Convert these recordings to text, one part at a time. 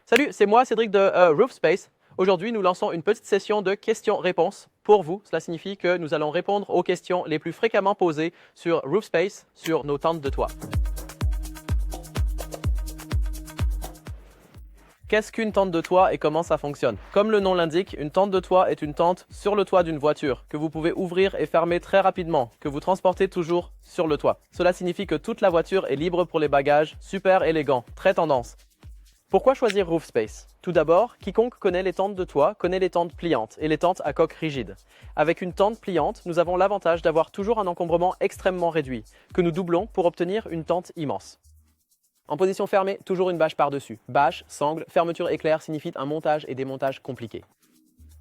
Salut, c'est moi Cédric de RoofSpace. Aujourd'hui, nous lançons une petite session de questions-réponses pour vous. Cela signifie que nous allons répondre aux questions les plus fréquemment posées sur RoofSpace, sur nos tentes de toit. Qu'est-ce qu'une tente de toit et comment ça fonctionne? Comme le nom l'indique, une tente de toit est une tente sur le toit d'une voiture que vous pouvez ouvrir et fermer très rapidement, que vous transportez toujours sur le toit. Cela signifie que toute la voiture est libre pour les bagages, super élégant, très tendance. Pourquoi choisir RoofSpace? Tout d'abord, quiconque connaît les tentes de toit connaît les tentes pliantes et les tentes à coque rigide. Avec une tente pliante, nous avons l'avantage d'avoir toujours un encombrement extrêmement réduit, que nous doublons pour obtenir une tente immense. En position fermée, toujours une bâche par-dessus. Bâche, sangle, fermeture éclair signifient un montage et démontage compliqués.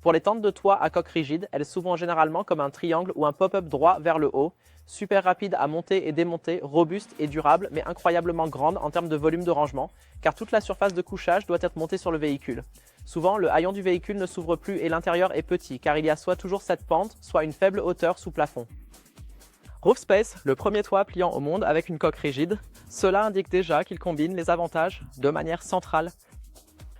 Pour les tentes de toit à coque rigide, elles s'ouvrent généralement comme un triangle ou un pop-up droit vers le haut, super rapide à monter et démonter, robuste et durable, mais incroyablement grande en termes de volume de rangement, car toute la surface de couchage doit être montée sur le véhicule. Souvent, le haillon du véhicule ne s'ouvre plus et l'intérieur est petit, car il y a soit toujours cette pente, soit une faible hauteur sous plafond. RoofSpace, le premier toit pliant au monde avec une coque rigide, cela indique déjà qu'il combine les avantages de manière centrale.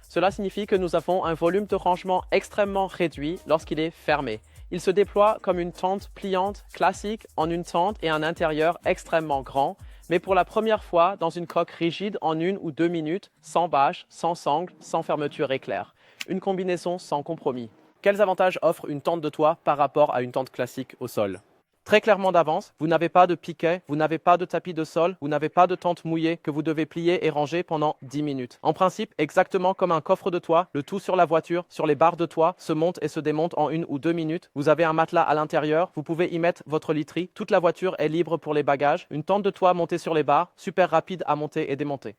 Cela signifie que nous avons un volume de rangement extrêmement réduit lorsqu'il est fermé. Il se déploie comme une tente pliante classique en une tente et un intérieur extrêmement grand, mais pour la première fois dans une coque rigide en 1 ou 2 minutes, sans bâche, sans sangle, sans fermeture éclair. Une combinaison sans compromis. Quels avantages offre une tente de toit par rapport à une tente classique au sol? Très clairement d'avance, vous n'avez pas de piquet, vous n'avez pas de tapis de sol, vous n'avez pas de tente mouillée que vous devez plier et ranger pendant 10 minutes. En principe, exactement comme un coffre de toit, le tout sur la voiture, sur les barres de toit, se monte et se démonte en 1 ou 2 minutes. Vous avez un matelas à l'intérieur, vous pouvez y mettre votre literie. Toute la voiture est libre pour les bagages. Une tente de toit montée sur les barres, super rapide à monter et démonter.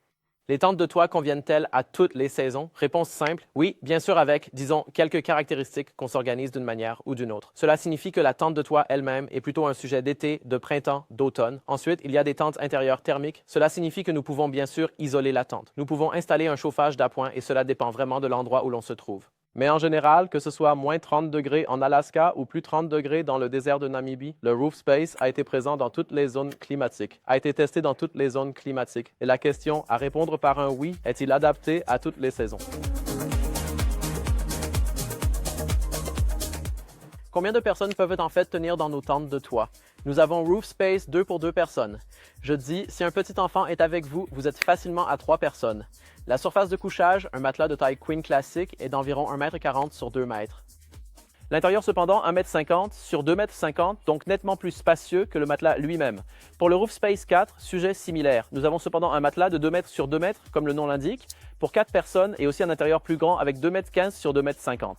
Les tentes de toit conviennent-elles à toutes les saisons? Réponse simple, oui, bien sûr avec, disons, quelques caractéristiques qu'on s'organise d'une manière ou d'une autre. Cela signifie que la tente de toit elle-même est plutôt un sujet d'été, de printemps, d'automne. Ensuite, il y a des tentes intérieures thermiques. Cela signifie que nous pouvons bien sûr isoler la tente. Nous pouvons installer un chauffage d'appoint et cela dépend vraiment de l'endroit où l'on se trouve. Mais en général, que ce soit moins 30 degrés en Alaska ou plus 30 degrés dans le désert de Namibie, le RoofSpace a été présent dans toutes les zones climatiques, a été testé dans toutes les zones climatiques. Et la question à répondre par un oui, est-il adapté à toutes les saisons? Combien de personnes peuvent en fait tenir dans nos tentes de toit? Nous avons RoofSpace 2 pour 2 personnes. Je dis, si un petit enfant est avec vous, vous êtes facilement à 3 personnes. La surface de couchage, un matelas de taille queen classique, est d'environ 1,40 m sur 2 mètres. L'intérieur cependant 1,50 m sur 2,50 m, donc nettement plus spacieux que le matelas lui-même. Pour le RoofSpace 4, sujet similaire. Nous avons cependant un matelas de 2 m sur 2 mètres, comme le nom l'indique, pour 4 personnes et aussi un intérieur plus grand avec 2,15 m sur 2,50 m.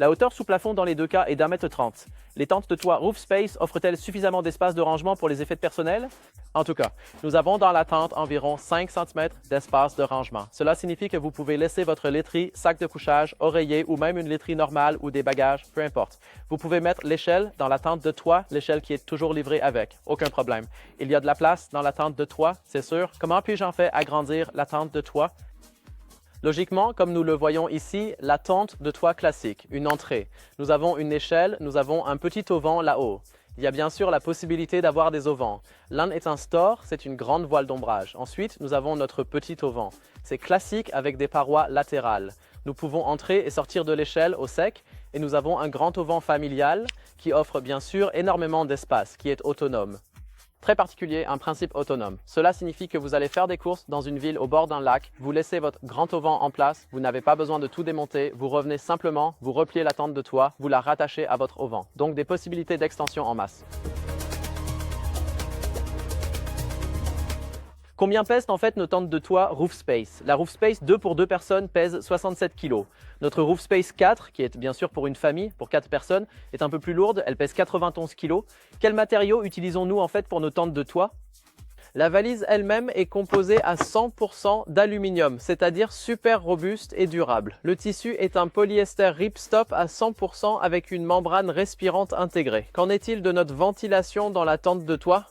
La hauteur sous plafond dans les deux cas est d'1,30 m. Les tentes de toit RoofSpace offrent-elles suffisamment d'espace de rangement pour les effets de personnel? En tout cas, nous avons dans la tente environ 5 cm d'espace de rangement. Cela signifie que vous pouvez laisser votre literie, sac de couchage, oreiller ou même une literie normale ou des bagages, peu importe. Vous pouvez mettre l'échelle dans la tente de toit, l'échelle qui est toujours livrée avec, aucun problème. Il y a de la place dans la tente de toit, c'est sûr. Comment puis-je en fait agrandir la tente de toit? Logiquement, comme nous le voyons ici, la tente de toit classique, une entrée. Nous avons une échelle, nous avons un petit auvent là-haut. Il y a bien sûr la possibilité d'avoir des auvents. L'un est un store, c'est une grande voile d'ombrage. Ensuite, nous avons notre petit auvent. C'est classique avec des parois latérales. Nous pouvons entrer et sortir de l'échelle au sec et nous avons un grand auvent familial qui offre bien sûr énormément d'espace, qui est autonome. Très particulier, un principe autonome. Cela signifie que vous allez faire des courses dans une ville au bord d'un lac, vous laissez votre grand auvent en place, vous n'avez pas besoin de tout démonter, vous revenez simplement, vous repliez la tente de toit, vous la rattachez à votre auvent. Donc des possibilités d'extension en masse. Combien pèsent en fait nos tentes de toit RoofSpace? La RoofSpace 2 pour 2 personnes pèse 67 kg. Notre RoofSpace 4, qui est bien sûr pour une famille, pour 4 personnes, est un peu plus lourde, elle pèse 91 kg. Quels matériaux utilisons-nous en fait pour nos tentes de toit? La valise elle-même est composée à 100% d'aluminium, c'est-à-dire super robuste et durable. Le tissu est un polyester ripstop à 100% avec une membrane respirante intégrée. Qu'en est-il de notre ventilation dans la tente de toit?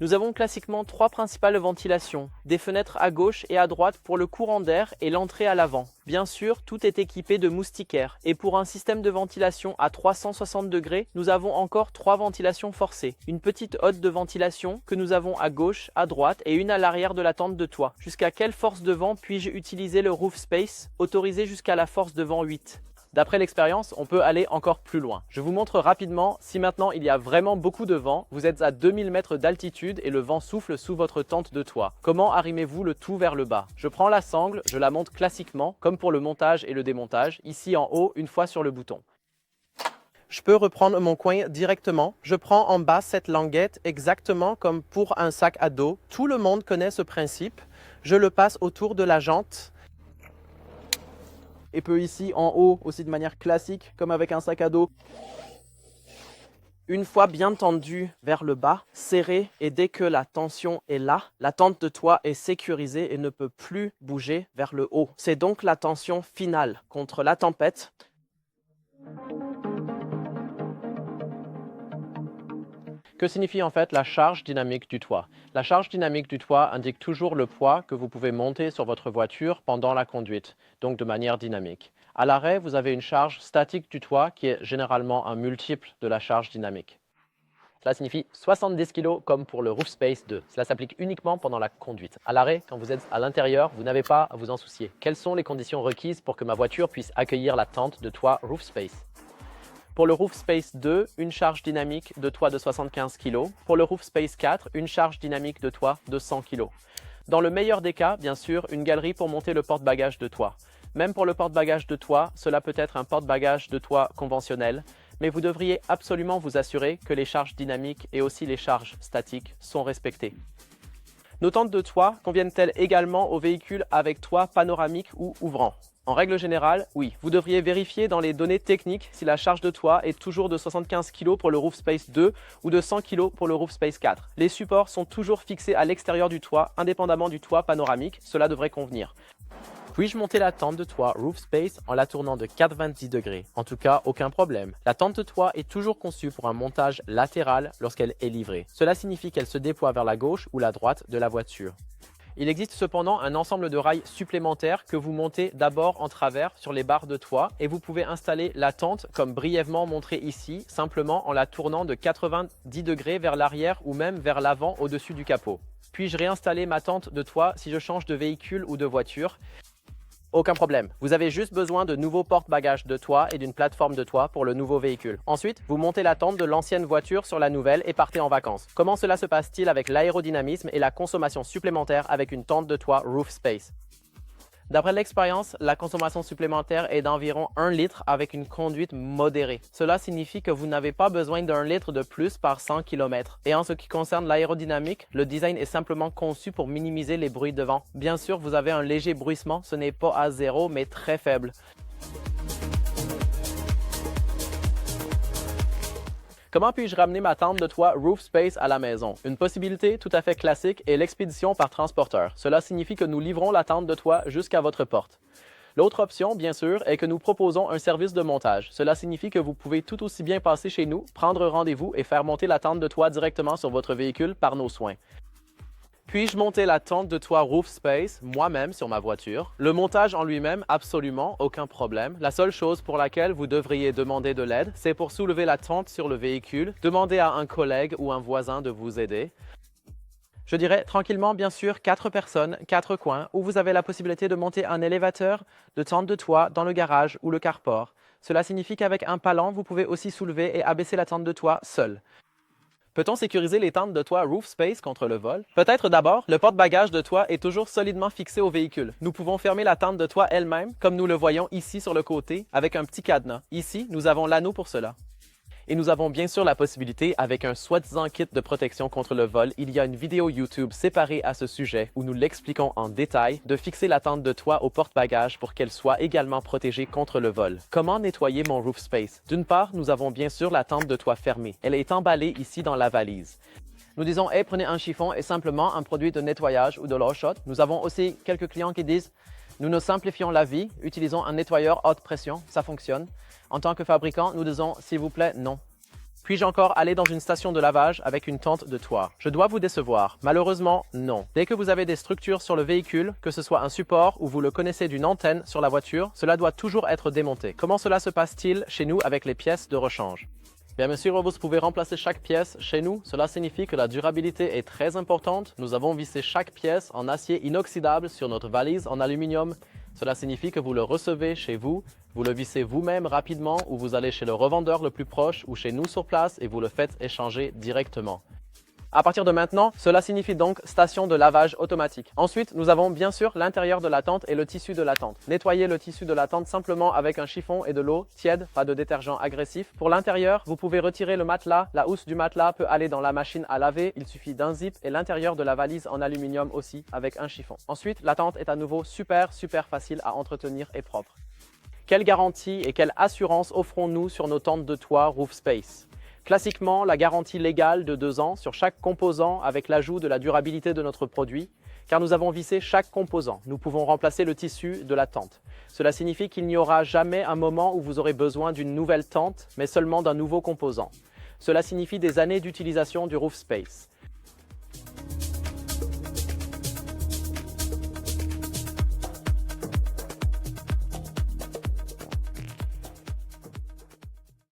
Nous avons classiquement trois principales ventilations, des fenêtres à gauche et à droite pour le courant d'air et l'entrée à l'avant. Bien sûr, tout est équipé de moustiquaires et pour un système de ventilation à 360 degrés, nous avons encore trois ventilations forcées. Une petite hotte de ventilation que nous avons à gauche, à droite et une à l'arrière de la tente de toit. Jusqu'à quelle force de vent puis-je utiliser le roof space? Autorisé jusqu'à la force de vent 8. D'après l'expérience, on peut aller encore plus loin. Je vous montre rapidement, si maintenant il y a vraiment beaucoup de vent, vous êtes à 2000 mètres d'altitude et le vent souffle sous votre tente de toit. Comment arrimez-vous le tout vers le bas? Je prends la sangle, je la monte classiquement, comme pour le montage et le démontage, ici en haut, une fois sur le bouton. Je peux reprendre mon coin directement. Je prends en bas cette languette exactement comme pour un sac à dos. Tout le monde connaît ce principe. Je le passe autour de la jante. Et peut ici en haut aussi de manière classique comme avec un sac à dos. Une fois bien tendu vers le bas, serré et dès que la tension est là, la tente de toit est sécurisée et ne peut plus bouger vers le haut. C'est donc la tension finale contre la tempête. Que signifie en fait la charge dynamique du toit? La charge dynamique du toit indique toujours le poids que vous pouvez monter sur votre voiture pendant la conduite, donc de manière dynamique. À l'arrêt, vous avez une charge statique du toit qui est généralement un multiple de la charge dynamique. Cela signifie 70 kg comme pour le Roof Space 2. Cela s'applique uniquement pendant la conduite. À l'arrêt, quand vous êtes à l'intérieur, vous n'avez pas à vous en soucier. Quelles sont les conditions requises pour que ma voiture puisse accueillir la tente de toit Roof Space? Pour le Roof Space 2, une charge dynamique de toit de 75 kg. Pour le Roof Space 4, une charge dynamique de toit de 100 kg. Dans le meilleur des cas, bien sûr, une galerie pour monter le porte-bagages de toit. Même pour le porte-bagages de toit, cela peut être un porte-bagages de toit conventionnel, mais vous devriez absolument vous assurer que les charges dynamiques et aussi les charges statiques sont respectées. Nos tentes de toit conviennent-elles également aux véhicules avec toit panoramique ou ouvrant? En règle générale, oui. Vous devriez vérifier dans les données techniques si la charge de toit est toujours de 75 kg pour le Roof Space 2 ou de 100 kg pour le Roof Space 4. Les supports sont toujours fixés à l'extérieur du toit, indépendamment du toit panoramique. Cela devrait convenir. Puis-je monter la tente de toit Roof Space en la tournant de 90 degrés? En tout cas, aucun problème. La tente de toit est toujours conçue pour un montage latéral lorsqu'elle est livrée. Cela signifie qu'elle se déploie vers la gauche ou la droite de la voiture. Il existe cependant un ensemble de rails supplémentaires que vous montez d'abord en travers sur les barres de toit et vous pouvez installer la tente comme brièvement montré ici, simplement en la tournant de 90 degrés vers l'arrière ou même vers l'avant au-dessus du capot. Puis-je réinstaller ma tente de toit si je change de véhicule ou de voiture? Aucun problème. Vous avez juste besoin de nouveaux porte-bagages de toit et d'une plateforme de toit pour le nouveau véhicule. Ensuite, vous montez la tente de l'ancienne voiture sur la nouvelle et partez en vacances. Comment cela se passe-t-il avec l'aérodynamisme et la consommation supplémentaire avec une tente de toit Roof Space? D'après l'expérience, la consommation supplémentaire est d'environ 1 litre avec une conduite modérée. Cela signifie que vous n'avez pas besoin d'1 litre de plus par 100 km. Et en ce qui concerne l'aérodynamique, le design est simplement conçu pour minimiser les bruits de vent. Bien sûr, vous avez un léger bruissement, ce n'est pas à zéro, mais très faible. Comment puis-je ramener ma tente de toit Roof Space à la maison? Une possibilité tout à fait classique est l'expédition par transporteur. Cela signifie que nous livrons la tente de toit jusqu'à votre porte. L'autre option, bien sûr, est que nous proposons un service de montage. Cela signifie que vous pouvez tout aussi bien passer chez nous, prendre rendez-vous et faire monter la tente de toit directement sur votre véhicule par nos soins. Puis-je monter la tente de toit Roof Space moi-même sur ma voiture? Le montage en lui-même, absolument aucun problème. La seule chose pour laquelle vous devriez demander de l'aide, c'est pour soulever la tente sur le véhicule. Demandez à un collègue ou un voisin de vous aider. Je dirais tranquillement, bien sûr, 4 personnes, 4 coins, où vous avez la possibilité de monter un élévateur de tente de toit dans le garage ou le carport. Cela signifie qu'avec un palan, vous pouvez aussi soulever et abaisser la tente de toit seul. Peut-on sécuriser les tentes de toit Roof Space contre le vol? Peut-être d'abord, le porte-bagages de toit est toujours solidement fixé au véhicule. Nous pouvons fermer la tente de toit elle-même, comme nous le voyons ici sur le côté, avec un petit cadenas. Ici, nous avons l'anneau pour cela. Et nous avons bien sûr la possibilité, avec un soi-disant kit de protection contre le vol, il y a une vidéo YouTube séparée à ce sujet où nous l'expliquons en détail, de fixer la tente de toit au porte-bagages pour qu'elle soit également protégée contre le vol. Comment nettoyer mon Roof Space? D'une part, nous avons bien sûr la tente de toit fermée. Elle est emballée ici dans la valise. Nous disons, hey, prenez un chiffon et simplement un produit de nettoyage ou de l'eau chaude. Nous avons aussi quelques clients qui disent, nous nous simplifions la vie, utilisons un nettoyeur haute pression, ça fonctionne. En tant que fabricant, nous disons, s'il vous plaît, non. Puis-je encore aller dans une station de lavage avec une tente de toit? Je dois vous décevoir. Malheureusement, non. Dès que vous avez des structures sur le véhicule, que ce soit un support ou vous le connaissez d'une antenne sur la voiture, cela doit toujours être démonté. Comment cela se passe-t-il chez nous avec les pièces de rechange? Bien sûr, vous pouvez remplacer chaque pièce chez nous. Cela signifie que la durabilité est très importante. Nous avons vissé chaque pièce en acier inoxydable sur notre valise en aluminium. Cela signifie que vous le recevez chez vous, vous le vissez vous-même rapidement ou vous allez chez le revendeur le plus proche ou chez nous sur place et vous le faites échanger directement. À partir de maintenant, cela signifie donc station de lavage automatique. Ensuite, nous avons bien sûr l'intérieur de la tente et le tissu de la tente. Nettoyez le tissu de la tente simplement avec un chiffon et de l'eau tiède, pas de détergent agressif. Pour l'intérieur, vous pouvez retirer le matelas. La housse du matelas peut aller dans la machine à laver. Il suffit d'un zip et l'intérieur de la valise en aluminium aussi avec un chiffon. Ensuite, la tente est à nouveau super facile à entretenir et propre. Quelle garantie et quelle assurance offrons-nous sur nos tentes de toit Roof Space? Classiquement, la garantie légale de 2 ans sur chaque composant avec l'ajout de la durabilité de notre produit, car nous avons vissé chaque composant. Nous pouvons remplacer le tissu de la tente. Cela signifie qu'il n'y aura jamais un moment où vous aurez besoin d'une nouvelle tente, mais seulement d'un nouveau composant. Cela signifie des années d'utilisation du Roof Space.